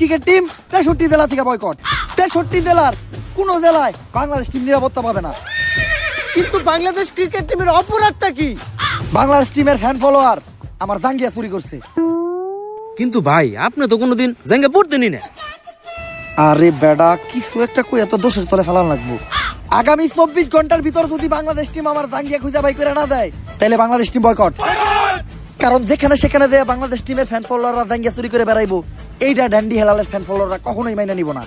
Cricket team 63 জেলা থেকে boycott. 63 জেলার কোন জেলায় বাংলাদেশ টিম নিরাপত্তা পাবে না। কিন্তু বাংলাদেশ ক্রিকেট টিমের অপরাধটা কি? বাংলাদেশ টিমের ফ্যান ফলোয়ার আমার জাঙ্গিয়া চুরি করছে। কিন্তু ভাই আপনি তো কোনোদিন জাঙ্গা পড়তেনি না। আরে বেডা, কিছু একটা কই এত দোষের তলে ফেলান লাগবো। আগামী 24 ঘন্টার ভিতর যদি বাংলাদেশ টিম আমার জাঙ্গিয়া খুঁজে বাই করে না দেয়, তাহলে বাংলাদেশ টিম বয়কট। কারণ যেখানে সেখানে দেয় বাংলাদেশ টিমের ফ্যান ফলোয়াররা জাঙ্গিয়া চুরি করে বেড়াইবো, এইটা ড্যান্ডি হেলালের ফ্যান ফলোয়াররা কখনোই মাইনা নিব না।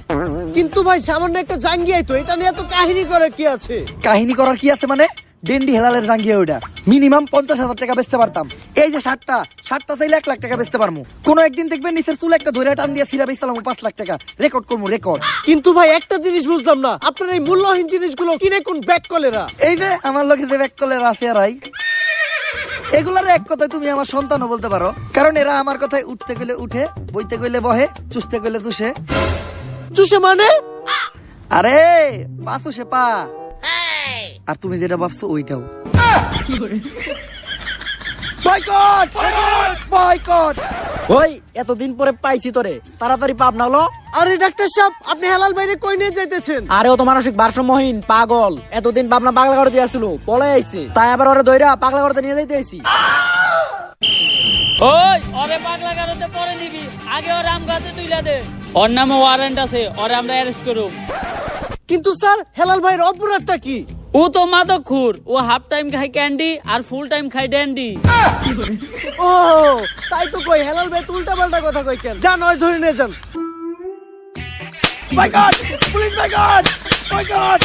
কিন্তু ভাই সামান্য একটা জাঙ্গিয়াই তো, এটা নিয়ে এত কাহিনী করার কি আছে? কাহিনী করার কি আছে মানে? ডেন্ডি হেলালের জাঙ্গিয়া ওইটা মিনিমাম 50,000 টাকা বেচতে পারতাম। এই যে শার্টটা চাইলে 1 লাখ টাকা বেচতে পারবো। কোনো একদিন দেখবেন নিচের চুল একটা ধরে টান দিয়ে সিরা বেচলাম 5 লাখ টাকা, রেকর্ড করবো রেকর্ড। কিন্তু ভাই একটা জিনিস বুঝলাম না, আপনার এই মূল্যহীন জিনিসগুলো কিনে কোন ব্যাক কলেরা? এই যে আমার লোকে যে ব্যাক কলের আছে আর এগুলার এক কথায় তুমি আমার সন্তানও বলতে পারো, কারণ এরা আমার কথায় উঠতে গেলে উঠে, বইতে গেলে বহে, চুষতে গেলে চুষে। চুষে মানে? আরে পা চুষে পা। আর তুমি যেটা ভাবছো ওইটাও। Boycott boycott. ওই এতদিন পরে পাইছি তোরে, তাড়াতাড়ি পাপ না হলো। আরে ডাক্তার সাহেব, আপনি হেলাল ভাইরে কই নিয়ে যাইতেছেন? আরে ও তো মানসিক ভারসাম্যহীন পাগল, এতদিন ভাবনা পাগলা করে দিয়েছিল, পলে আইছে, তাই আবার ওরে দইরা পাগলা করতে নিয়ে যাইতে আইছি। ওই ওরে পাগলা গারোতে পরে নিবি, আগে ওর আম গাছে তুইলা দে। ওর নামে ওয়ারেন্ট আছে, ওরে আমরা অ্যারেস্ট করব। কিন্তু স্যার হেলাল ভাইয়ের অপরাধটা কি? ও তো মাদকখোর, ও হাফ টাইম খায় ক্যান্ডি আর ফুল টাইম খায় ড্যান্ডি। ও তাই তো কই, হেলাল ভাই উল্টা পাল্টা কথা কই কেন? যান ওই ধরে নিয়ে যান। Boycott police boycott boycott.